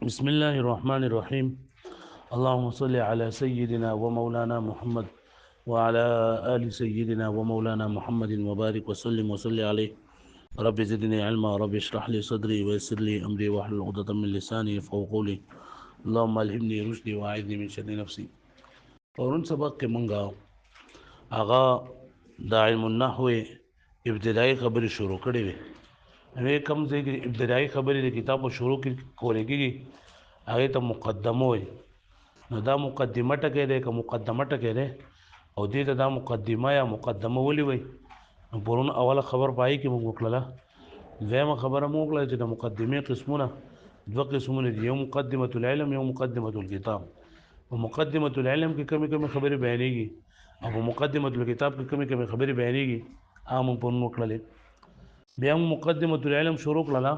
بسم الله الرحمن الرحيم. اللهم صل على سيدنا ومولانا محمد وعلى آل سيدنا ومولانا محمد وبارك وسلم وصل عليه. رب زدني علما، رب اشرح لي صدري ويسر لي أمري واحلل عقدة من لساني يفقهوا قولي. اللهم ألهمني رشدي وأعذني من شر نفسي. پرون سبق کې مونږه هغه د علم النحو ابتدایي خبرې شروع کړې وې. نو کوم ځای کې ابتدایي خبرې د کتاب په شروع کې کولې کېږي هغه ته مقدمه وایي. نو دا مقدمه ټکی دی که مقدمه ټکی دی او دې ته دا مقدمه یا مقدمه ولې وایي. نو پرون اوله خبر پای کې موږ وکړله. دویمه خبره مو وکړه چې د مقدمې قسمونه دوه قسمونه دي، یو مقدمة العلم یو مقدمة الکتاب. په مقدمة العلم کې کمی کمی خبرې بیانېږي او په مقدمة الکتاب کې کمی کمی خبرې بیانېږي. هغه موږ پرون وکړلې. بیا موږ مقدمة العلم شروع کړله.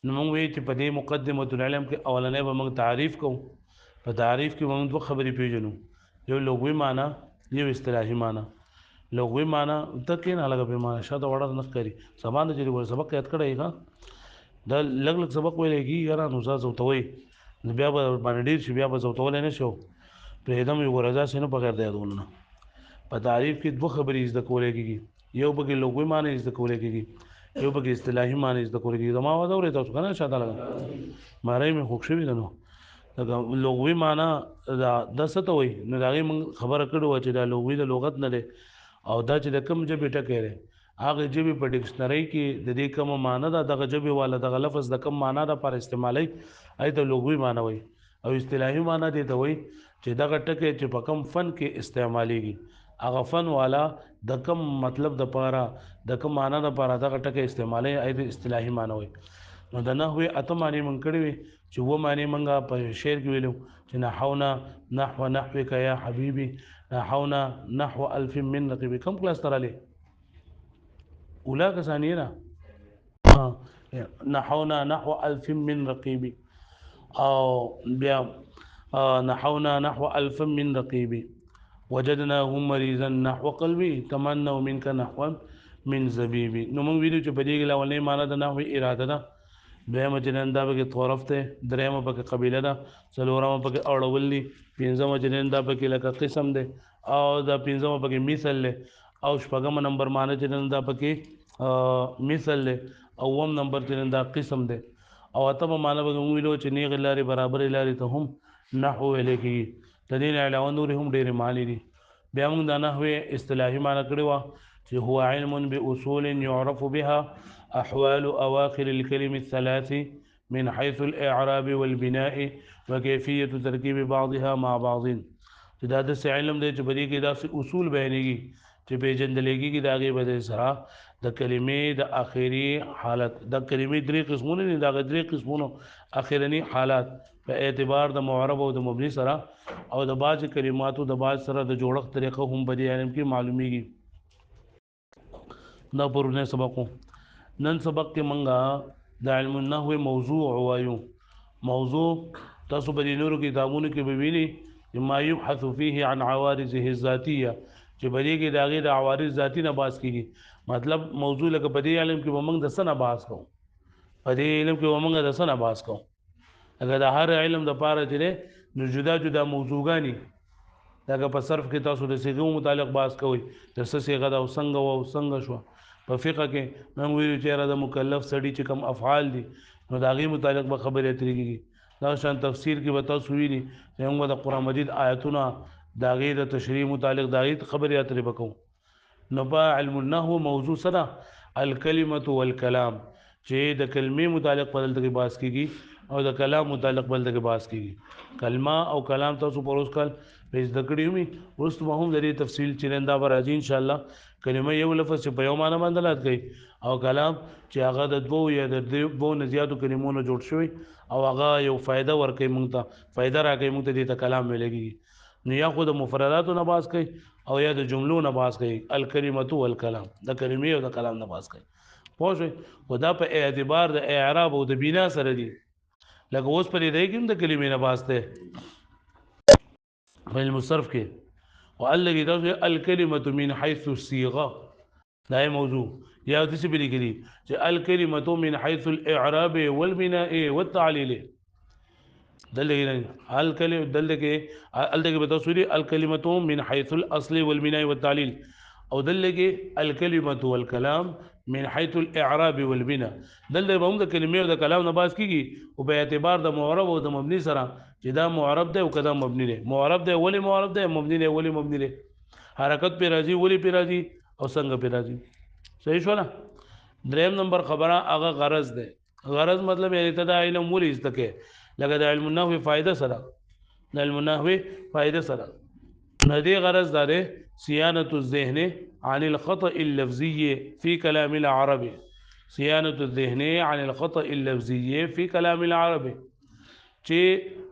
نو موږ وایي چې په دې مقدمة العلم کې اولنی به موږ تعریف کوو. په تعریف کې موږ دوه خبرې پیژنو، یو لغوي معنی یو اصطلاحي معنی. لغوي معنی ته کېنه لږه به معنی شاته وړه نه ښکاري. سبا نه چې سبق یاد کړی ښه دا لږ لږ سبق ویلی کېږي یاره نو ځه زوتوئ نو بیا به باندې ډېر شي بیا به زوتولی نه شو پرېږدم یو ورځه سې نه بغیر د یادولو نه. په تعریف کې دوه خبرې زده کولی کېږي، یو پکې لغوي معنی زده کولی کېږي، یو پکې اصطلاحي معنی زده کولی کېږي. زما اواز اورئ تاسو که نه شاته لږه ماری مې خوږ شوي ده. نو لغوي معنی دا څه ته وایي نو د هغې موږ خبره کړې وه چې دا لغوي د لغت نه دی او دا چې د کوم ژبې ټکی دی هغه ژبې په ډکشنرۍ کې د دې کومه معنی ده دغه ژبې والا دغه لفظ د کوم معنی دپاره استعمالوي هغې ته لغوي معنی وایي. او اصطلاحي معنی دې ته وایي چې دغه ټکی چې په کوم فن کې استعمالیږي هغه فن والا د کوم مطلب دپاره د کوم معنی دپاره دغه ټکی استعمالوي هغې ته اصطلاحي معنی وایي. نو د نحوې اته معنی مونږ کړې وې چې اووه معنی مونږه په شعر کې ویلو چې نحونا نحو نحوک یا حبیبي نحونا نحو الف من رقیبي. کوم کلاس ته راغلی؟ اوله که ثانیه ده؟ نحونا نحو الف من رقیبي او بیا نحونا نحو الف من رقیبي وجدناه مریضا نحو قلبي تمنوا منك نحو من زبیبي. نو مونږ ویلو چې په دې کې اولنۍ معنی د نحوې اراده ده، دویمه چې نن دا پکې طرف دی، دریمه پکې قبیله ده، څلورمه پکې اړول دي، پنځمه چې نن دا پکې لکه قسم دی او دا پنځمه پکې مثل دی او شپږمه نمبر معنی چې نن دا پکې مثل دی او اووم نمبر چې نن دا قسم دی او اتمه معنی پکې موږ ویلو چې نیغې لارې برابرې لارې ته هم نحو ویلی کېږي. د دې نه علاوه نورې هم ډېرې معنی دي. بیا موږ د نحوې اصطلاحي معنی کړې وه چې هو علم بأصول يعرف بها أحوال أواخر الكلم الثلاث من حيث الإعراب والبناء وكيفية تركيب بعضها مع بعض. چې دا داسې علم دی چې په دې کې داسې اصول بیانېږي چې پېژندلېږي د هغې په دې سره د کلمې د آخري حالت د کلمې درې قسمونه دي د هغه درې قسمونو آخرني حالات په اعتبار د معرب او د مبني سره او د بعضې کلماتو د بعض سره د جوړښت طریقه هم په دې علم کې معلومیږي. دا پرونی سبق و. نن سبق کې منګه د علم النحو موضوع وایو. موضوع تاسو په دې نورو کتابونو کې به وینئ ما یبحث فيه عن عوارضه الذاتیه چې په دې کې د هغې د عوارض ذاتي نه بحث کېږي. مطلب موضوع لکه په دې علم کې به موږ د څه نه بحث کوو، په دې علم کې به موږ د څه نه بحث کوو. لکه د هر علم دپاره چې دی نو جدا جدا موضوعګانې لکه په صرف کې تاسو د صیغو متعلق بحث کوئ د څه صیغه ده او څنګه وه او څنګه شوه. په فقه کې موږ ویلو چې یاره د مکلف سړي چې کوم افعال دي نو د هغې متعلق به خبرې اترې کېږي. دا شان تفسیر کې به تاسو ویلي چې موږ به د قرآن مجید آیتونه د هغې د تشریح متعلق د هغې خبرې اترې به کوو. نو په علم النحو موضوع څه ده؟ الکلمة والکلام چې د کلمې متعلق په دلته کې بحث کېږي او د کلام متعلق بل دغه بحث کېږي. کلمه او کلام تاسو پر اوس کال په زده کړي وي وروسته به هم د دې تفصیل چې نن دا به راځي انشاءالله. کلمه یو لفظ چې په یو معنی باندې دلالت کوي او کلام چې هغه د دوو یا د دوو نه زیاتو کلمو نه جوړ شوی او هغه یو فایده ورکوي موږ ته، فایده راکوي موږ ته، دې ته کلام ویلی کېږي. نو یا خو د مفرداتو نه بحث کوي او یا د جملو نه بحث کوي. الکلمة والکلام د کلمې او د کلام نه بحث کوي. پوه شوئ؟ خو دا په اعتبار د اعراب او د بنا سره دي. لکه اوس په دې کې هم د کلمې نه بحث دی په علم الصرف کې. وهلکې تاسو الکلمة من حیث الصیغه دا موضوع یا داسې به لیکلي چې الکلمة من حیث الاعراب والبناء والتعلیل. دلته الکلمه دلته بتصوير الكلمه من حيث الاصل والبناء والتعليل او دلته الكلمه والكلام من حيث الاعراب والبناء دلته به هم د کلمې او د کلام نه باز کیږي او به اعتبار د معرب او د مبني سره چې دا معرب دی او کدا مبني دی معرب دی ولی معرب دی مبني دی ولی مبني دی حرکت په راځي ولی په راځي او څنګه په راځي صحیح شو نه دریم نمبر خبره هغه غرض ده غرض مطلب یعنی ته د علم ولې زده کې لکه د علم النحو فائدہ سره د علم النحو فائدہ سره ندی غرض داره صيانه الذهن عن الخطأ اللفظي في كلام العربي صيانه الذهن عن الخطأ اللفظي في كلام العربي چې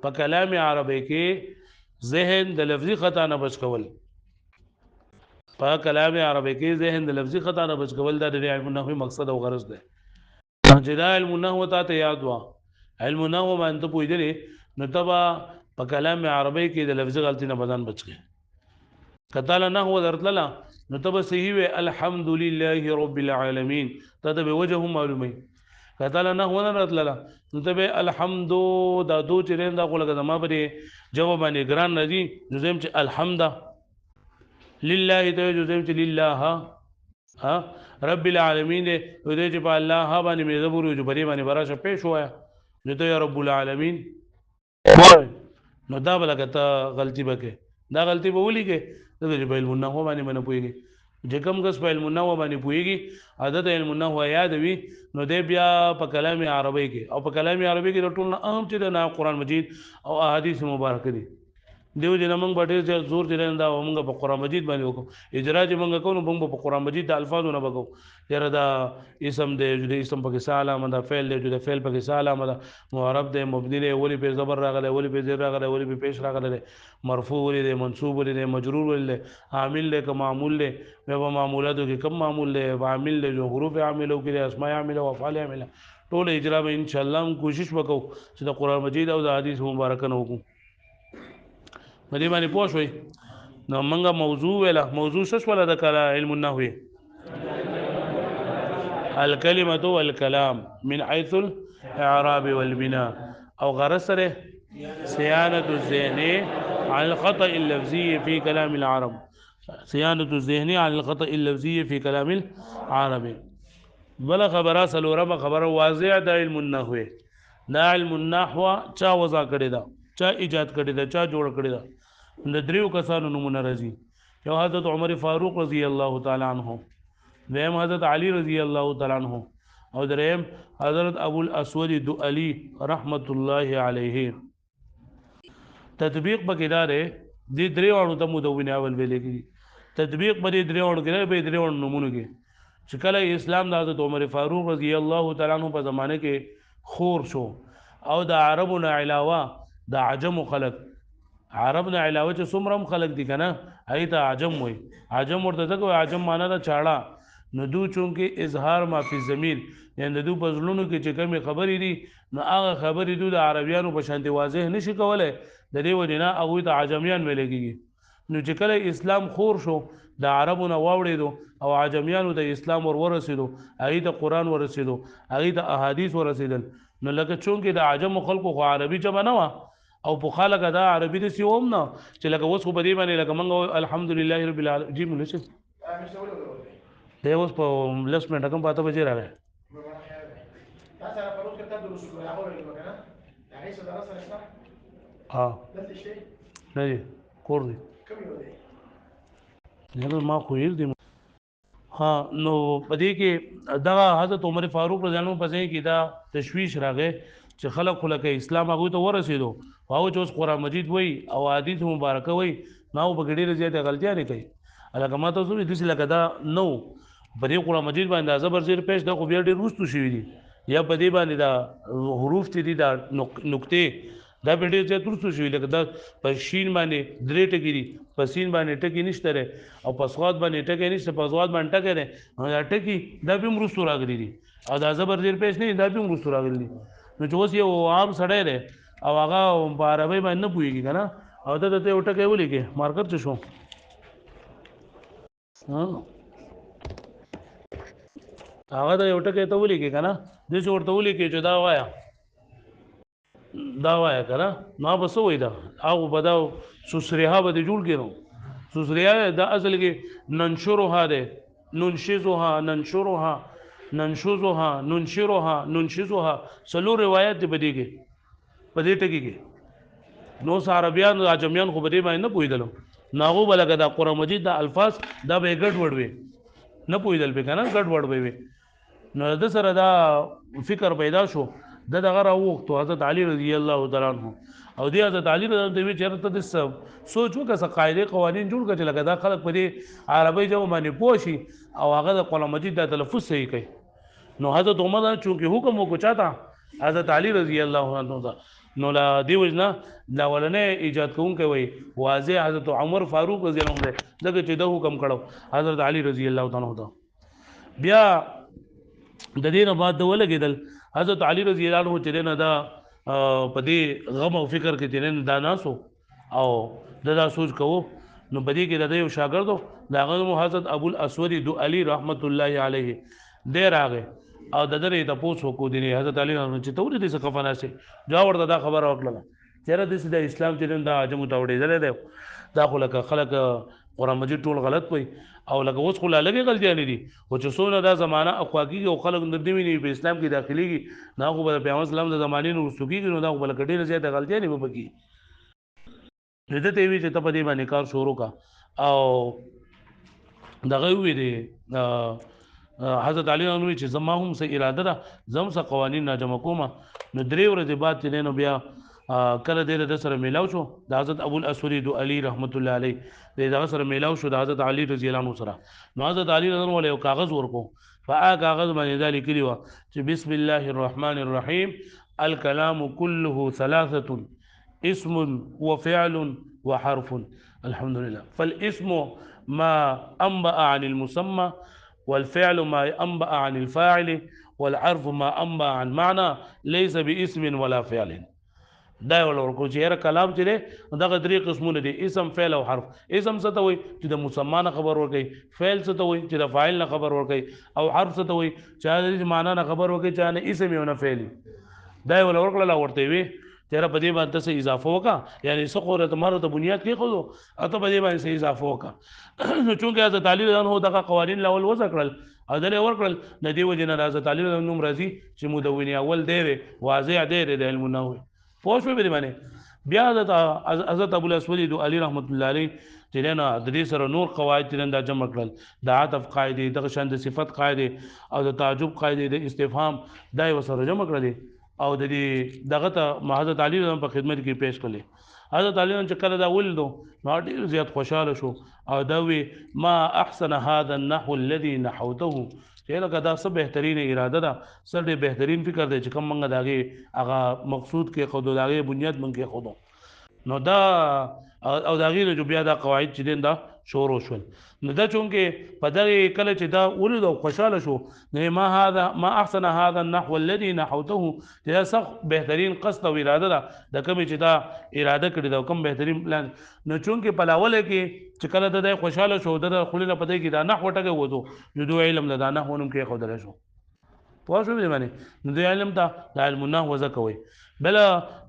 په کلام عربي کې ذهن د لفظي خطا نه بچ کول په کلام عربي کې ذهن د لفظي خطا نه بچ کول د علم النحو مقصد او غرض ده چې دا علم النحو ته یاد وا علم النحو باندې پوهیدلې نو تبا په کلام عربی کې د لفظي غلطي نه بدن بچ کې کته له نحو درتله نو تبا صحیح وي الحمدلله رب العالمین ته د وجه معلومه کته له نحو نه درتله نو تبا الحمد دا دو چې دا کوله ما پرې جواب باندې ګران راځي جزم چې الحمد لله ته جزم چې لله ها رب العالمین دې چې په الله باندې مې زبر جو بری باندې براشه پېښ وایا نو ته یا رب العالمین نو دا بلکته غلطی بکې دا غلطی به ولي کې د علم النحو باندې باندې پويږي چې کوم کس په علم النحو باندې پويږي عادت علم النحو یاد وي نو دې بیا په کلام عربی کې او په کلام عربی کې ټول اهم چې د قرآن مجید او احادیث مبارکه دي دیو جن موږ باندې زور دي دا موږ په قرآن مجید باندې وکړو اجرا چې موږ کوو موږ په قرآن مجید د الفاظو نه وکړو یره دا اسم دې د اسم په کې علامه دا فعل دې د فعل په کې علامه دا معرب دې مبني دې ولی په زبر راغله ولی په زیر راغله ولی په پیش راغله مرفوع ولی دې منصوب ولی دې مجرور ولی دې عامل دې که معمول دې په معمولاتو کې کم معمول دې عامل دې جو حروف عاملو کې اسماء عامله او افعال عامله ټول اجرا به ان شاء الله کوشش وکړو چې د قرآن مجید او د حدیث مبارکه نه وکړو مدې باندې پوه شوي نو منګه موضوع ویله موضوع څه ولا د علم النحو الكلمه والكلام من حيث الاعراب والبناء او غرض سره صيانه الذهن عن الخطا اللفظي في كلام العرب صيانه الذهن عن الخطا اللفظي في كلام العرب بل خبره سلورم خبره واضح د علم النحو دا علم النحو چا وضع کړی دا چا ایجاد کړی دا چا جوړ کړی دا د دریو کسانو نمونه راځي یو حضرت عمر فاروق رضی الله تعالی عنہ دویم حضرت علی رضی الله تعالی عنہ او دریم حضرت ابو الاسود دؤلی رحمت الله علیه تطبیق پکې دا دی د دریوانو ته مدونه اول ویل کېږي تطبیق په دې دریوانو کې به دریوانو نمونه کې چې کله اسلام د حضرت عمر فاروق رضی الله تعالی عنہ په زمانه کې خور شو او د عربونو علاوه د عجم خلق عرب نه علاوه چې څومره خلق دي کنه هغه ته عجم وای عجم ورته ځکه عجم معنا دا چاړه نو دو چونکه اظهار ما فی ضمیر یعنی دو پزلونو کې چې کومه خبرې دي نو هغه خبرې دو د عربیانو په شان واضح نشي کولای د دې وجنه هغه ته عجمیان ویل کېږي نو چې کله اسلام خور شو د عربونو واوړېدو او عجمیانو د اسلام ورسېدو هغه ته قران ورسېدو هغه ته احادیث ورسېدل نو لکه چونکه د عجم خلکو خو عربي جمع نه و او په خلک دا عربي دي سیوم نه چې لکه اوس خو په دې باندې لکه منګو الحمدلله رب العالمین جی مونږ څه دی اوس په لس منټه کوم پاته بجې راغی تاسو را پروت کته د رسول الله هغه وکړه هغه څه درس نشته ها نه دي کور دي کوم یو دی نه ما خو یې دي ها نو پدې کې دا حضرت عمر فاروق رضی الله عنه پسې کې دا تشویش راغی چې خلک خلک اسلام هغه ته ورسېدو او چې اوس قرآن مجید وای او حدیث مبارکه وای نو په ډېرې زیاته غلطیاں نه کوي الګا ما تاسو دې لکه دا نو په دې قرآن مجید باندې زبر زیر پېښ د خو بیا ډېر روستو شوی دي یا په دې باندې دا حروف دي دا نقطې دا په ډېر زیات روستو شوی لکه دا په شین باندې درې ټکی دي په سین باندې ټکی نشته او په صاد باندې ټکی نشته په صاد باندې ټکی نه دا ټکی دا به روستو راغلي دي او دا زبر زیر پېښ نه دا به روستو راغلي دي نو چې اوس یو عام سړی دی او هغه په عربی باندې نه پوهېږي که نه او ته ته یو ټکی ولیکې مارکر څه شو هغه ته یو ټکی ته ولیکې که نه داسې ورته ولیکې چې دا وایه دا وایه کنه نو به څه وای دا او به دا سسریها به جوړ کړو سسریها دا اصل کې ننشرها ده ننشزها ننشرها ننشزها ننشرها ننشزها سلو روایت دی بدیږي په دې ټکی کې نو عربیان عجمیان خو به دې باندې نه پوهیدلو ناغو بلګه دا قرآن مجید دا الفاظ دا به ګډ وډ وي نه پوهیدل به کنه ګډ وډ وي نو د سره دا فکر پیدا شو دغه راوخت حضرت علی رضی الله تعالی عنہ او دی حضرت علی رضی الله عنه چیرته د سوچ وکړه قاعده قوانین جوړ کړي لکه دا خلک په دې عربی ژبه باندې پوښي او هغه د قرآن مجید د تلفظ صحیح کوي نو حضرت عمر چونکه حکم وکړ چاته حضرت علی رضی الله عنه نو لا دی وجنا لا ولنه ایجاد کوونکی وي واضح حضرت عمر فاروق رضی الله عنه دغه چې د حکم کړو حضرت علی رضی الله تعالی عنہ بیا د دې نه بعد ولګیدل حضرت علی رضی الله عنه چې نه دا په دې غم او فکر کې چې نه دا ناسو او دا سوچ کوو نو بدی کې د یو شاګردو دا غو حضرت ابو الاسود دو علی رحمت الله علیه ډیر راغی او د درې د پوسو کو دي حضرت علی رحمت چې تورې دې څه کفنه سي جوړ دا خبره وکړه چیرې د اسلام چې دا عجم توړې دلې دا خلک قرآن مجید ټول غلط وي او لکه اوس خو لا لګي غلطیاں دي او چې څونه دا زمانہ اخواګي او خلک ندوي نه په اسلام کې داخليږي نه خو په پیغمبر اسلام د زمانې نو سګيږي نو دا خو بل کډې نه زیاته غلطیاں نه وبکی دته ته وی چې ته په دې باندې کار شروع کا او دغه وی دي حضرت علی انوي چې زما هم سه اراده ده زم سه قوانين ناجمع کومه نو درې ورځې بعد چې نو بیا کله د سره میلاو شو د حضرت ابو الاسود دو علی رحمت الله علیه د سره میلاو شو د حضرت علی رضی الله عنه سره نو حضرت علی رضی الله عنه یو کاغذ ورکو کاغذ باندې دا لیکلی و چې بسم الله الرحمن الرحیم الكلام كله ثلاثه اسم وفعل وحرف الحمد لله فالاسم ما انبأ عن المسمى والفعل ما انبأ عن الفاعل والحرف ما انبأ عن معنى ليس باسم ولا فعل دا ورکو چې هر کلام چې دغه درې قسمونه دي اسم فعل او حرف اسم څه ته وي چې د مسمى خبر ورکړي فعل څه ته وي چې د فاعل نه خبر ورکړي او حرف څه ته وي چې د معنا نه خبر ورکړي چې نه اسم یو نه فعل دا ورکړه ورته وي تیرا په دې باندې څه اضافه وکا یعنی څه خو ته مارو ته بنیاد کې خو اته په دې باندې څه اضافه وکا نو چونکه حضرت علی رضی الله دغه قوانین لاول وضع کړل او دله ورکړل د دې وجه نه حضرت علی رضی الله نوم راځي چې مدونی اول دی واضح دی د علم نحوی پوه شو به باندې بیا حضرت ابو الاسود دو علی رحمت الله علیه چې نه د دې سره نور قواعد چې دا جمع کړل د عطف قاعده دغه شان د صفت قاعده او د تعجب قاعده د استفهام دا وسره جمع کړل او د دې دغه ته حضرت علی رضی الله په خدمت کې پیش کړل حضرت علی چې کله دا ولدو نو ډیر زیات خوشاله شو او دا وی ما احسن هذا النحو الذي نحوته چې لکه دا څه بهترین اراده ده څه ډېر بهترین فکر دی چې کوم منګه داغه هغه مقصود کې خود داغه بنیاد منګه خودو نو دا او داغه جو بیا دا قواعد چې دین دا شروع شول نو دا چونکه په دغه کله چې دا ولید او خوشاله شو نه ما احسن هذا النحو الذي نحوته دا څه بهترین قصد او اراده ده د کوم چې دا اراده کړی دا کوم بهترین پلان نو چونکه په لاول کې چې کله د خوشاله شو د خلینو په دې کې دا نحو ټکه وځو جدو علم دا نحو نوم کې خو درشو پوه شو به معنی نو د علم ته د علم النحو زکوي بل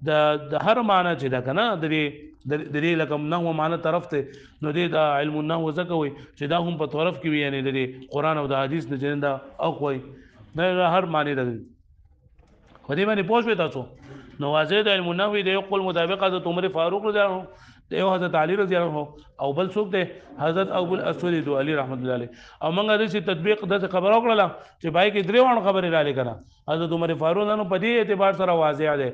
د هر معنی چې دا کنه د دې لکه نحو معنی طرف ته نو د علم النحو زکوي چې دا هم په طرف کې وي یعنی د قران او د حدیث نه جندا او کوي نه هر معنی د خو دې باندې پوه شو تاسو نو واضح د علم النحو د یو قول مطابق د عمر فاروق رضی الله عنه د حضرت علی رضی الله عنه او بل څوک دی حضرت ابو الاسود دو علی رحمت الله علیه او موږ د دې تطبیق د خبر وکړه چې بای کې دریوان خبرې را لګنه حضرت عمر فاروق نو په دې اعتبار سره واضح دی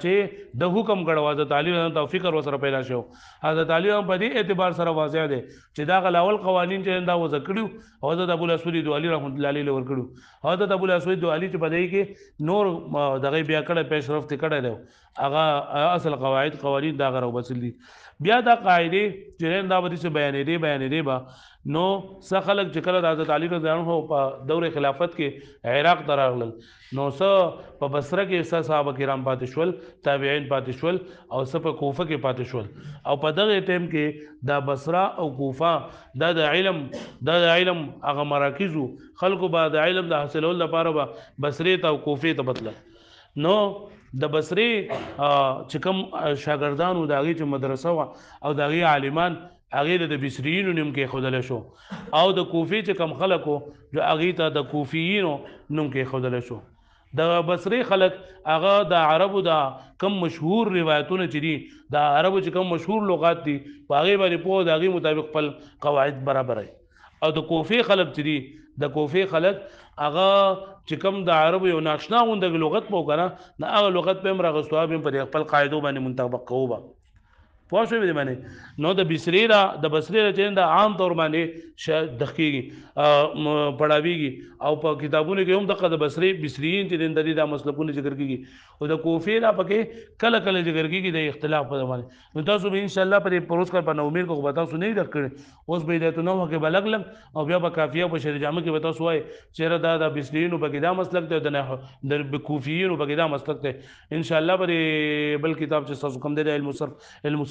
چې د حکم غړو حضرت علی رضی الله فکر وسره پیدا شو حضرت علی په دې اعتبار سره واضح دی چې دا غلاول قوانین چې دا وځ کړو حضرت ابو الاسود دو علی رحمت الله علیه ور کړو حضرت ابو الاسود دو علی چې په دې کې نور دغه بیا کړه پیشرفت کړه دی هغه اصل قواعد قوانین دا غره وبسل دي بیا دا قاعده چې دا به څه بیانې دی با نو څه خلک چې کله حضرت علی رضی الله عنه په دور خلافت کې عراق ته راغلل نو څه په بصره کې څه صحابه کرام پاتې شول تابعین پاتې شول او څه په کوفه کې پاتې شول او په دغه ټیم کې دا بصره او کوفه د علم هغه مراکزو خلکو به د علم د حاصلولو لپاره به بصره ته او کوفه ته بدل نو د بصری چې کوم شاګردانو د هغې چې مدرسه وه او د هغې عالمان هغې د بصریینو نوم کېښودلی شو او د کوفې چې کم خلک وو هغې ته د کوفیینو نوم کېښودلی شو. د بصری خلک هغه د عربو د کم مشهور روایتونه چې دي د عربو چې کم مشهور لغات دي په هغې باندې پوه د هغې مطابق خپل قواعد برابروي. او د کوفې خلک چې دي د کوفې خلک هغه چې کوم د عربو یو ناشنا غوندې لغت به وکړه د هغه لغت به هم راغستو هغه به په خپل قاعدو باندې منطبق کوو به پوه شوې دې باندې. نو د بصري د بصري چې د عام طور باندې دغ کېږي پړاویږي او په کتابونو کې هم دغه د بصریین چې د دې دا مسلکونه ذکر کېږي او د کوفې دا پکې کله کله ذکر کېږي د اختلاف په باندې. نو تاسو به ان شاء الله په پروز کار په نومیر کو به تاسو نه درک کړي اوس به د نو کې بلګ لګ او بیا په کافیه په شری جامه کې به تاسو وای چې دا د بصریینو په کې دا مسلک دی د کوفیینو په کې دا مسلک دی ان شاء الله په بل کتاب چې تاسو کوم دی علم صرف علم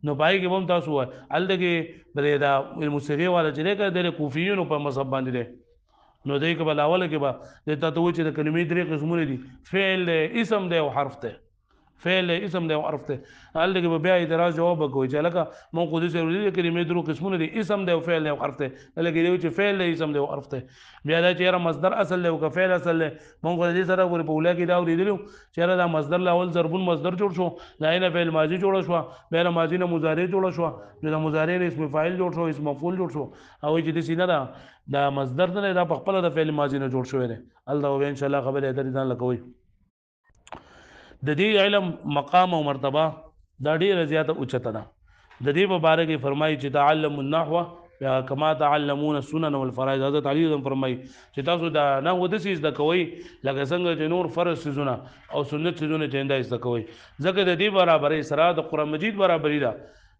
نو پای کې هم تاسو وای الته کې دا الموسیقي والا چې لکه د کوفیینو په مذهب باندې دی نو دای کې بل اوله کې به د تاسو چې د کلمې درې قسمونه دي فعل اسم دی او حرف دی فعل اسم دی او حرف دی الته کې بیا اعتراض جواب کوي چې لکه مون خو دې ضروري دي کلمې درې قسمونه دي اسم دی او فعل دی او حرف دی لکه دی چې فعل دی اسم دی او حرف دی بیا دا چې مصدر اصل دی او فعل اصل دی مون خو دې سره په اوله کې دا ورېدلو چې دا مصدر لاول ضربون مصدر جوړ شو دا نه فعل ماضی جوړ شو بیا ماضی نه مضارع جوړ شو د مضارع نه اسم فاعل جوړ شو اسم مفعول جوړ شو او چې دې سینه دا مصدر نه دا په خپل د فعل ماضی نه جوړ شوی دی الله ان شاء الله خبره درې ځان لکوي. د دې علم مقام او مرتبه دا ډیره زیاته اوچته ده. د دې په باره کې فرمایي چې تعلم النحو کما تعلمون السنن والفرائض. حضرت علی هم فرمایي چې تاسو دا نحو د سیز د کوي لکه څنګه چې نور فرض سيزونه او سنت سيزونه چې انده است کوي ځکه د دې برابرې سره د قران مجید برابرې ده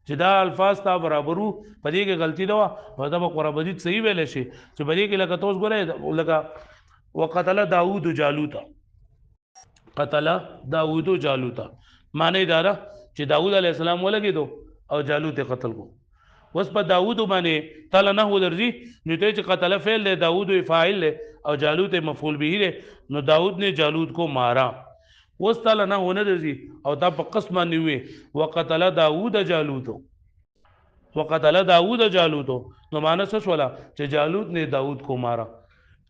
چې دا الفاظ تا برابرو په دې کې غلطي ده او دا قران مجید صحیح ویل شي چې په دې کې لکه تاسو ګورئ لکه وقتل داوود جالوت قتل داوود جالوت معنی دا چې داوود علی السلام ولګیدو او جالوت قتل کو وس په داوود باندې تعالی نه ودرځي نو ته چې قتل فعل له داوود فاعل له او جالوت مفعول به له نو داوود نے جالوت کو مارا وس تعالی نه ونه درځي او دا په قسم باندې وي وقتل داوود جالوت وقتل داوود جالوت نو معنی څه شولا چې جالوت نے داوود کو مارا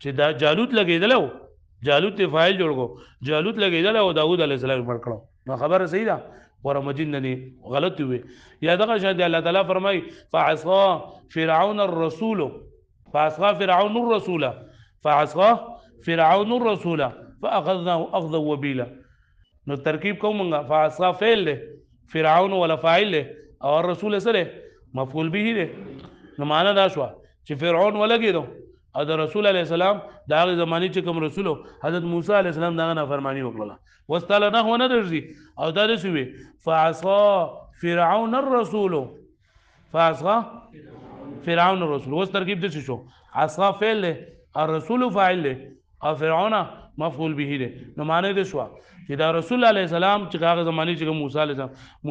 چې دا جالوت لګیدلو جالوت فاعل جوړ کو جالوت لګیدل او داوود علیه السلام مړ کړو نو خبره صحیح ده قرآن مجید نه غلط وي یا دغه شان دی الله تعالی فرمای فعصى فرعون الرسول فعصى فرعون الرسول فعصى فرعون الرسول فاخذناه اخذا وبيلا نو ترکیب کومه فعصى فعل فرعون ولا فاعل او الرسول سره مفعول به دی نو معنا دا شو چې فرعون ولګیدو او د رسول علی السلام دا غي زمانی چې کوم رسولو حضرت موسی علی السلام دا نه فرمانی وکړه واستاله نه ونه درځي او دا د شوی فعصى فرعون الرسول فعصى فرعون الرسول وس ترکیب د شو عصا فعل الرسول فاعل او فرعون مفعول به دی نو معنی د شو چې دا رسول علی السلام چې هغه زمانی چې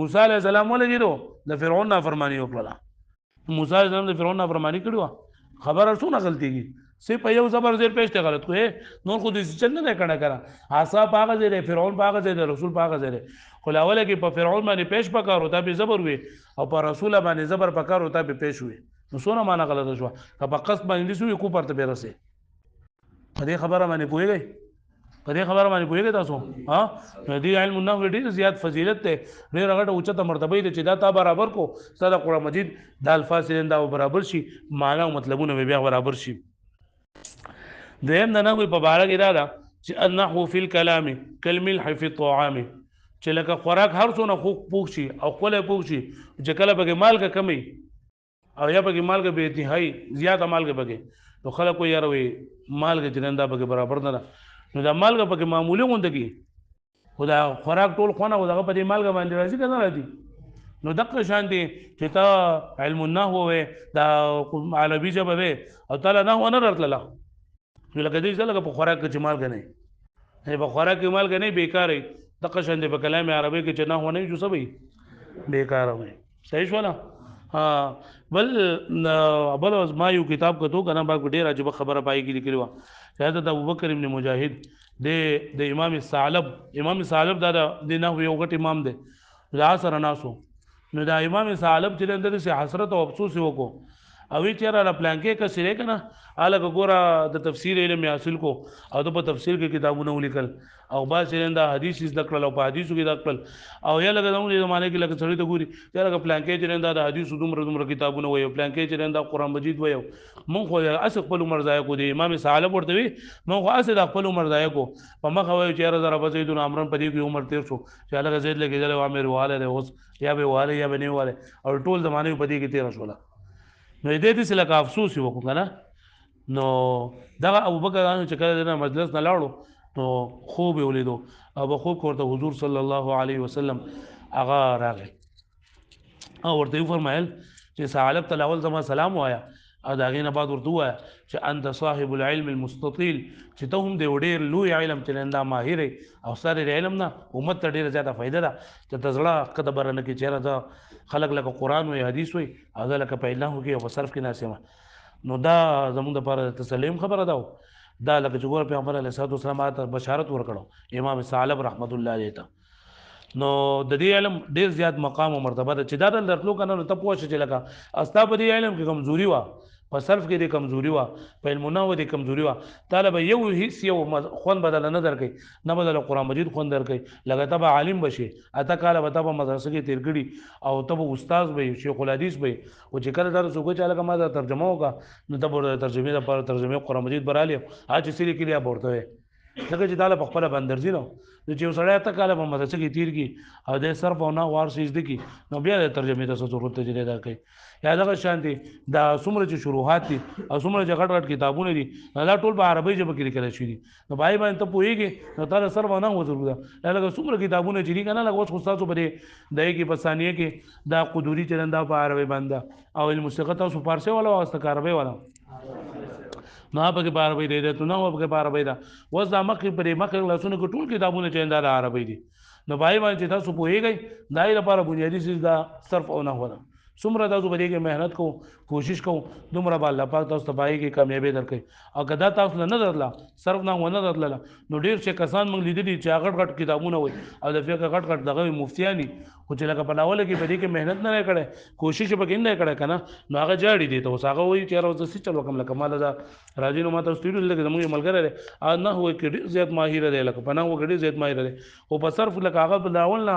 موسی علی السلام ولګیدو د فرعون نه فرمانی وکړه موسی علی السلام د فرعون نه فرمانی کړو خبره څونه غلطيږي سه په یو زبر زیر پېشته غلط کوې نور خو دې چل نه کړه کرا عصا پاغه زیر فرعون پاغه زیر رسول پاغه زیر خو لاول کې په فرعون باندې پېش پکارو تا به زبر وي او په رسول باندې زبر پکارو تا به پېش وي نو څونه معنا غلط شو په قصد باندې سوې کو پرته به رسې په دې خبره باندې پوهیږئ په دې خبره باندې پوهیږئ تاسو ها دې علم النحو ډېر زیات فضیلت ته ډېر غټه اوچته مرتبه دي چې دا تا برابر کو سره قرآن مجید د الفاظ دا برابر شي معنا او مطلبونه بیا برابر شي. دیم د نحو په باره کې دا چې النحو فی الكلام کالملح فی الطعام چې لکه خوراک هر څونه خوک پوښ شي او خپل پوښ شي چې کله به مالګه کمی او یا به مالګه به انتهایی زیاته مالګه بګي نو خلک یې روي مالګه جننده بګي برابر نه نو دا مالګه پکې معمولی غونډه کې خدا خوراک ټول خونه او دغه په دې مالګه باندې راځي کنه راځي نو دغه شان دي چې تا علم النحو وې دا عربي ژبه وې او تعالی نه ونه راتله نو لکه دې ځل په خوراک کې مالګه نه په خوراک کې مالګه نه بیکارې دغه شان دي په کلام عربي کې چې نه ونه جو سبي بیکار وي صحیح شو نه ها بل ما یو کتاب کتو کنه با ډیر عجیب خبره پای کې لیکلی و شهادت ابوبکر ابن مجاهد د امام ثعلب دا د نحو یو غټ امام دی دا سره ناسو نو دا امام ثعلب چې اندر سه حسرت او افسوس وکړو او چیرې را پلان کې کسره کنه الګ ګوره د تفسیر علم حاصل کو او د په تفسیر کې کتابونه ولیکل او با چې دا حدیث ذکر کړل او په حدیثو کې ذکر او یا لګ د زمانه کې لګ سړی ته ګوري چې لګ پلان کې چې دا د حدیثو دومره کتابونه وایي پلان کې چې دا قران مجید وایي مونږ خو اس خپل عمر ضایع کو دي امام ثعلب ورته وي مونږ خو اس د خپل عمر ضایع کو په مخه وایي چې زره بزیدون امرن په دې کې عمر تیر شو چې لګ زید لګیدل او امر واله ده اوس یا به واله یا به نه واله او ټول زمانه په دې کې تیر شو نو دې څه لکه افسوس وکړو کنه نو دا ابوبکر چې کله د مجلس نه لاړو نو خوب ولیدو او خوب کوته حضور صلی الله علیه وسلم هغه راغی او ورته فرمایل چې ثعلب تلاول زما سلام وایا او دا غینه بعد ورته وایا چې انت صاحب العلم المستطيل چې ته هم د ډېر لوی علم چلندا ماهر او سره علم نه امت ته ډېر زیاته فائدہ ده چې تزړه کده برنه کې چیرې دا خلق لکه قران او حدیث وي او دا لکه په الله کې او صرف کې ناسمه نو دا زموږ لپاره تسلیم خبره ده دا لکه چې ګور پیغمبر علیه الصلاه والسلام ته بشارت ورکړو امام ثعلب رحمت الله علیه ته نو د دې علم ډیر زیات مقام او مرتبه ده چې دا درتلو کنه نو ته پوښتنه چې لکه استا په دې علم کې کمزوري وا په صرف کې د کمزوري وا په علمونه و د کمزوري وا طالب یو هیڅ یو خون بدل نه درکې نه بدل قران مجید خون درکې لکه تبع عالم بشي اته کاله به تبع مدرسې کې تیرګړي او تبع استاد به شیخ الحدیث به او چې کله درس وکړي چې لکه ما دا ترجمه وکړه نو تبع ترجمه لپاره ترجمه قران مجید براله اج سری کې لیا ورته لکه چې تعالی په خپل بندرځي نو چې سړی ته کاله په مدرسې کې تیر کی او د صرف او نه وار سجده کی نو بیا د ترجمه ته ضرورت دی دا کوي یا دغه شانتي دا څومره چې شروحات دي او څومره چې غټ کتابونه دي دا ټول په عربی ژبه کې لیکل شوي دي نو بای باندې ته پوهیږي نو تعالی صرف نه و ضرورت ده لکه څومره کتابونه چې کنه لکه اوس خو تاسو په دې دای کې په ثانیه کې دا قدوري چلندا په عربی باندې او الموسیقه تاسو فارسی والا او است عربی والا نو په کې عربی دی ته نو په کې عربی دا وځه مخې پر مخې لاسونه کې ټول کتابونه چې دا عربی دي نو بای باندې تاسو پوهیږئ دای لپاره بنیادی چیز دا صرف او نه وره څومره تاسو په دې کې مهنت کو کوشش کو دومره به الله پاک تاسو ته پای کې کامیابی درکړي او کدا تاسو نه درلا صرف نه ونه درلا نو ډیر څه کسان موږ لیدلي چې غټ کتابونه وي او د فقہ غټ دغه مفتیانی خو چې لکه په لاول کې په دې کې مهنت نه کړي کوشش به کې نه کړي کنه نو هغه جاړي دي ته هغه وایي چې راځي چې چلو کوم لکه مال دا راځي نو ماته سټوډیو لکه زموږ ملګری ا نه هو کې زیات ماهر دی لکه پناه وګړي زیات ماهر دی او په صرف لکه هغه په لاول نه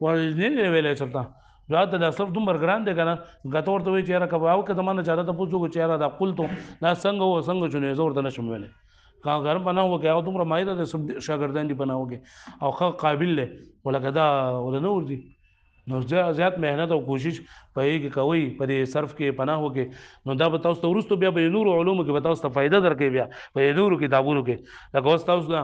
ورنه ویلې چرته راته دا صرف دومره ګران دی کنه غتور ته وی چیرې کباو که زمانه چاته ته پوښتنه چیرې دا قول ته دا څنګه چونه زور ته نشم ویلې کا غرم بناو کې هغه دومره مایده د شاګردان دي بناو کې او خو قابل له ولکه دا ولنور دي نو زیات مهنت او کوشش په یې کوي په دې صرف کې پناه وکي نو دا به تاسو ته ورستو بیا به نور علوم کې به تاسو ته فائدہ درکې بیا په نور کتابونو کې لکه اوس تاسو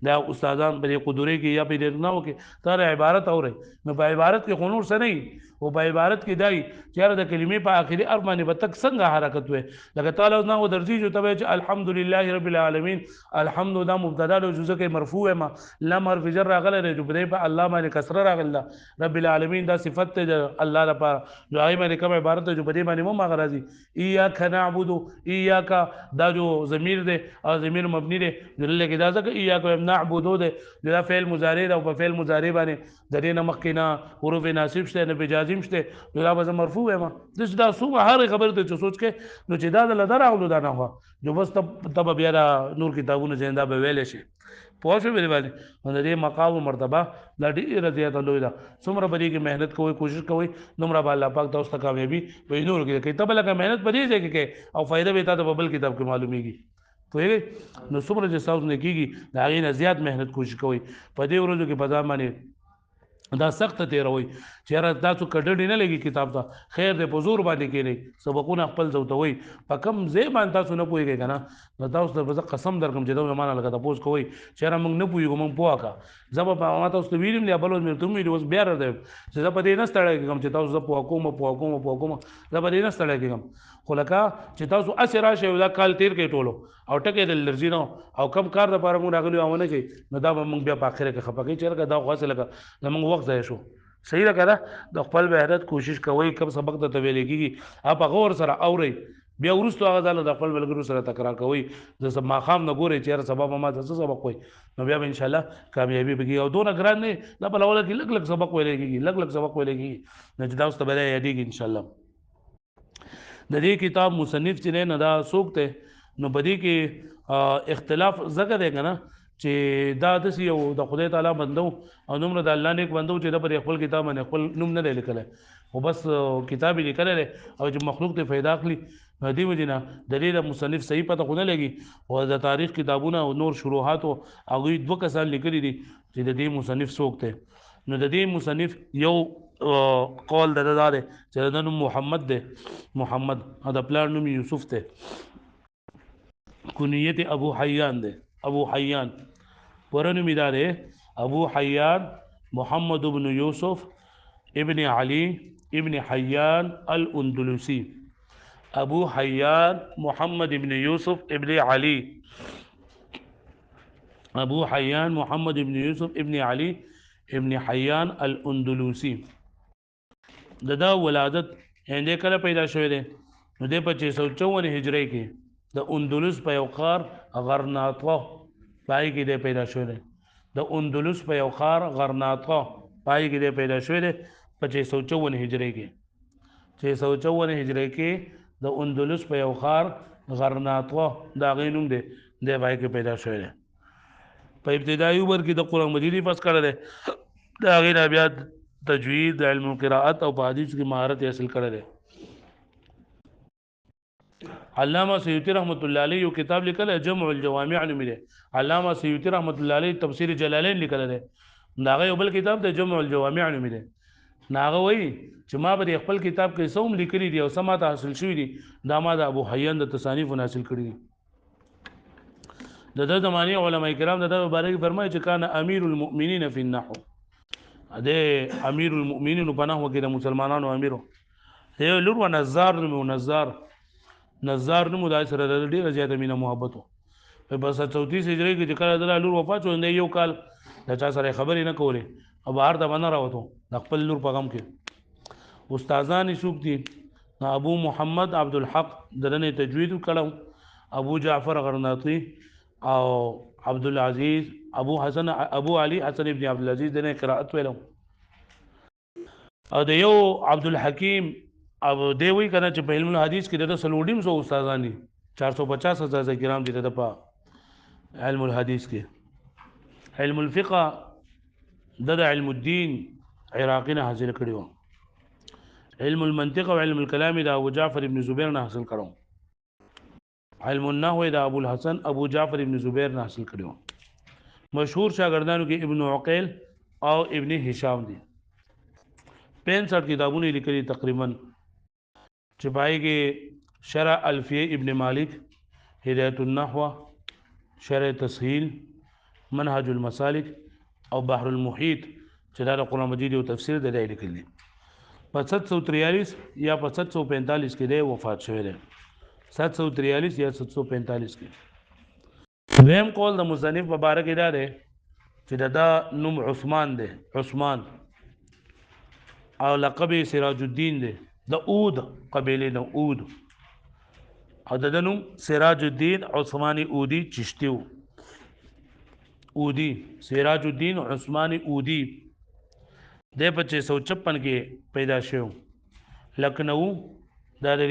دا استادان په قدرې کې یا په دې نه وکي تر عبارت اوري نو په عبارت کې خنور سره نه او په عبارت کې دای چې د کلمې په اخري ارمانه به تک څنګه حرکت وي لکه تعالی نه و درځي جو ته چې الحمدلله رب العالمین الحمد دا مبتدا له جزء کې مرفوع ما لم حرف جر راغله نه جو په الله باندې کسره راغله رب العالمین دا صفت ته الله لپاره جو هغه باندې کوم عبارت جو په دې باندې مو مغرازي ایاک نعبد ایاک دا جو ضمیر دی او ضمیر مبني دی دلته کې دا ځکه ایاک نعبد دی دا فعل مضارع او په فعل مضارع باندې د دې نه مخکې حروف ناصب شته نه بجازم شته دا به مرفوع ما دا څومره هر خبره ته سوچ کې نو چې دا د لدار اغلو دا نه هوا جو بس تب بیا نور کتابونه زنده به ویل شي پوه شو به باندې د دې مقام او مرتبه د ډیره زیاته لوی ده څومره بری کې مهنت کوئ کوشش کوئ نمره به الله پاک تاسو ته کامیابی په نور کې کوي تب لکه مهنت پدې ځای کې او فائدہ به تاسو په بل کتاب کې معلومیږي پوهیږئ نو څومره چې تاسو نه کیږي دا غي نه زیات مهنت کوشش کوئ په دې ورځو کې په ځمانه دا سخت تیروي چې را تاسو کډړې نه لګي کتاب ته خیر دې په زور باندې کېږي سبقونه خپل زوتوي په کم ځای باندې تاسو نه پويږئ کنه نو تاسو ته قسم درکم چې دا معنا لګا تاسو کوی چې را موږ نه پويګو موږ پوهاکا زب په ما تاسو ویلم نه بلوز مې ته مې اوس بیا را ده چې زب دې نه ستړی کوم چې تاسو پوه کوم زب دې نه ستړی کوم خو لکه چې تاسو اسره شي دا کال تیر کې ټولو او ټکه د لرزینو او کم کار د پاره موږ راغلی او نه کوي نو دا موږ بیا په اخره کې خپګی چې دا غوښه لګا موږ وخت ځای شو صحیح ده کنه د خپل مهنت کوشش کوي کوم سبق ته ویل کیږي اپ غور سره اوري بیا ورستو هغه ځل د خپل ملګرو سره تکرار کوي د ما خام نه ګوري چې سبب ما څه سبق وي نو بیا ان شاء الله کامیابی بږي او دونه ګران نه د بل اول کې لګ لګ سبق ویل کیږي لګ لګ سبق ویل کیږي نه چې دا اوس ته به یادېږي ان شاء الله د دې کتاب مصنف چې نه دا سوکته نو بدی کې اختلاف زګه دی کنه چې دا د یو د خدای تعالی بندو او نوم د الله نیک بندو چې د پر خپل کتاب باندې خپل نوم نه لیکل او بس کتاب لیکل او چې مخلوق ته फायदा اخلي دې وجنه د دې مصنف صحیح پته خو نه لګي او د تاریخ کتابونه او نور شروحات او هغه دوه کسان لیکلي دي چې د دې مصنف سوکته نو د دې مصنف یو قول د دار چې د نوم محمد ده محمد دا پلان نوم یوسف ته کنیت ابو حیان ده ابو حیان ورنو میداره ابو حیان محمد بن یوسف ابن علی ابن حیان الاندلسی ابو حیان محمد ابن یوسف ابن علی ابو حیان محمد ابن یوسف ابن علی ابن حیان الاندلسی دا ولادت هنده کله پیدا شوی دی نو د 654 هجری کې د اندلس په یو خار غرناطه پای کې د پیدا شوی دی د اندلس په یو خار غرناطه پای کې د پیدا شوی دی 654 هجری کې 654 هجری کې د اندلس په یو خار غرناطه دا غینوم دی د پای کې پیدا شوی دی په ابتدایي عمر کې د قرآن مجید پس کړل دی دا غیر بیا تجوید علم القراءت او حدیث کی مهارت حاصل کړل دی علامہ سیوطی رحمت الله علیه یو کتاب لیکل جمع الجوامع نوم دی علامہ سیوطی رحمت الله علیه تفسیر جلالین لیکل دی داغه یو بل کتاب د جمع الجوامع نوم دی ناغه وای چې ما به خپل کتاب کې سوم لیکلی دی او سمات حاصل شوی دی دا ما د ابو حیان د تصانیف حاصل کړی دی د زمانه علما کرام د مبارک فرمایي چې کان امیر المؤمنین فی النحو د امیر المؤمنین په نحو کې د مسلمانانو امیرو دی لور و نظار نو مدای سره د ډیره زیاته مینه محبت په بس 34 هجری کې چې کله د لور وفات شو نه یو کال د چا سره خبرې نه کولې او بهر ته باندې راوته د خپل لور په غم کې استادان شوک دي ابو محمد عبد الحق درنه تجوید کړو ابو جعفر غرناطی او عبد العزيز ابو علي حسن ابن عبد العزيز دنه قرائت ویلو او د یو عبد الحکیم اب دی وی کنه چې په علم الحديث کې د سلوډیم سو استادان دي 450 هزار کرام دي د په علم الحديث کې علم الفقه د علم الدين عراقي نه حاصل کړو علم المنطق او علم الكلام د ابو جعفر ابن زبیر نه حاصل کړو علم النحو د ابو الحسن ابو جعفر ابن زبیر نه حاصل کړو مشهور شاګردانو کې ابن عقیل او ابن هشام دي 65 کتابونه لیکلي تقریبا چې پای کې شرح الفیه ابن مالک هدایت النحو شرح تسهیل منهج المسالک او بحر المحیط چې دا قرآن مجید او تفسیر د دی لیکلي په 743 یا په 745 کې دی وفات شوی دی 743 یا 745 کې دویم قول د مصنف مبارک دا دی چې دا نوم عثمان دی عثمان او لقب سراج الدین دی د اود قبیله د اود او د نوم سراج الدین عثماني اودی چشتیو اودی سراج الدین عثماني اودی د 656 کې پیدا شو لکھنؤ د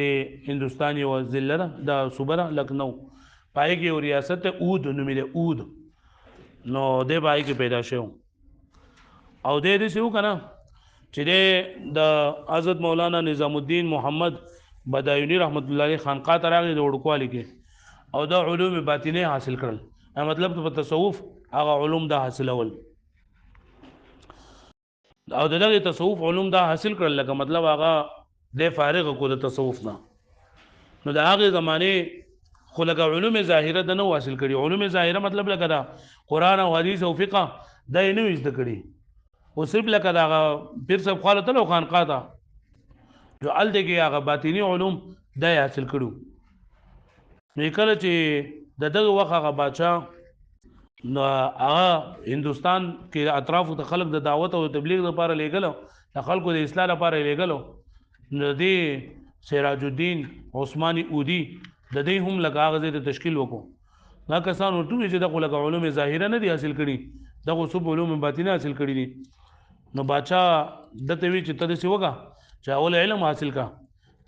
هندستاني او ضلع د صوبه لکھنؤ پای کې ریاست اود نوم دی اود نو د پای کې پیدا شو او د دې شو کنه چې د حضرت مولانا نظام الدین محمد بدایونی رحمت الله علیه خانقاه تراغي د وړکوالي کې او د علوم باطنه حاصل کړل مطلب په تصوف هغه علوم دا حاصلول او دغه تصوف علوم دا حاصل کړل لکه مطلب هغه د فارغ کو د تصوف نه نو د هغه زمانه خو لکه علوم ظاهره د نو حاصل کړي علوم ظاهره مطلب لکه دا قران او حدیث او فقه د نو زده کړي او صرف لکه دا پیر صاحب خالد له خانقاه دا جو ال دغه هغه باطینی علوم د حاصل کړو نو کله چې دغه وخت هغه بادشاہ نو هغه هندستان کې اطرافو ته خلک د دعوت او تبلیغ لپاره لېږلو د خلکو د اصلاح لپاره لېږلو نو دې سراج الدین عثماني اودي د دې هم لږ هغه د تشکیل وکړو دا کسان ورته چې دغه لږ علوم ظاهره نه دي حاصل کړي دغه سب علوم باطنه حاصل کړي دي نو بادشاہ دته وی چې تدې سی وګه چې اول علم حاصل کا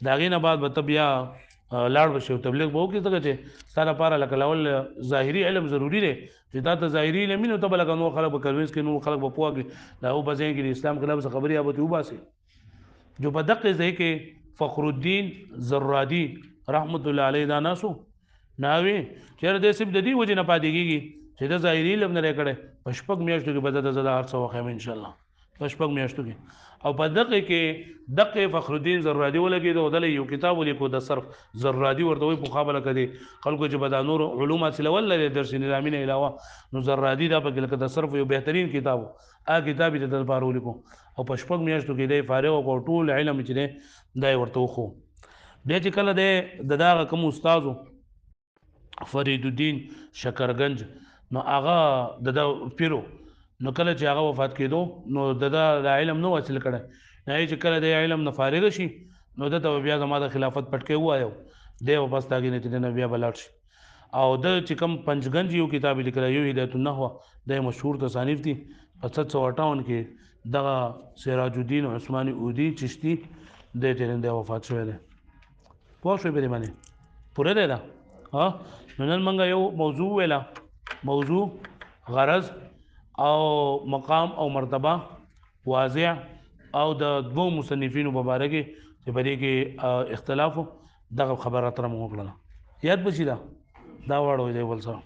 داغې نه بعد به بیا لاړ بشو تبلیغ به وکړي څنګه چې ستاره لپاره لکه اول ظاهري علم ضروری دی چې دا ته ظاهري علم نه ته بلګ نو خلک به کنوینس کې نو خلک به پوهږي دا او بځین کې د اسلام خلاف خبري ابته وباسي جو په دقه ځای کې فخر الدین زرادی رحمت الله علیه دا ناسو ناوي چیرې د سب د دې وجه نه پاتېږي چې د ظاهري علم نه کړي پشپک میاشتو کې بدل زړه هر څه وخت ان شاء الله پشپک میاشتو کې او په دقه کې دقه فخر الدین زرادی ولګي د یو کتاب لیکو د صرف زرادی ورته وي په مقابله کې خلکو چې بد نور علوم حاصل ول درس نظامی نه علاوه نو زرادی دا په کې د صرف یو بهترین کتاب کتاب د لپاره ولیکو او پشپک میاشتو کې د فارغ او ټول علم چې دی ورته خو بیا چې کله د داغه کوم استادو فرید الدین شکرگنج نو هغه د پیرو نو کله چې هغه وفات کېدو نو د علم نو حاصل کړي نه چې کله د علم نه فارغ شي نو د بیا زما د خلافت پټکې وایو دی واپس تاګې نه د بیا بلاټ شي او د چې کوم پنځګنج یو کتاب لیکل یو هدایت النحو د مشهور تصانیف دي په 758 کې دغه سراج الدین عثماني اودي چشتي د ترنده وفات شوی دی پوه شوې به باندې پوره دی دا ها نن منګه یو موضوع ویلا موضوع غرض او مقام او مرتبه واضح او د دوه مصنفینو مبارک چې په دې کې اختلاف دغه خبره تر موږ کړله یاد بشي دا واړو دی ول سره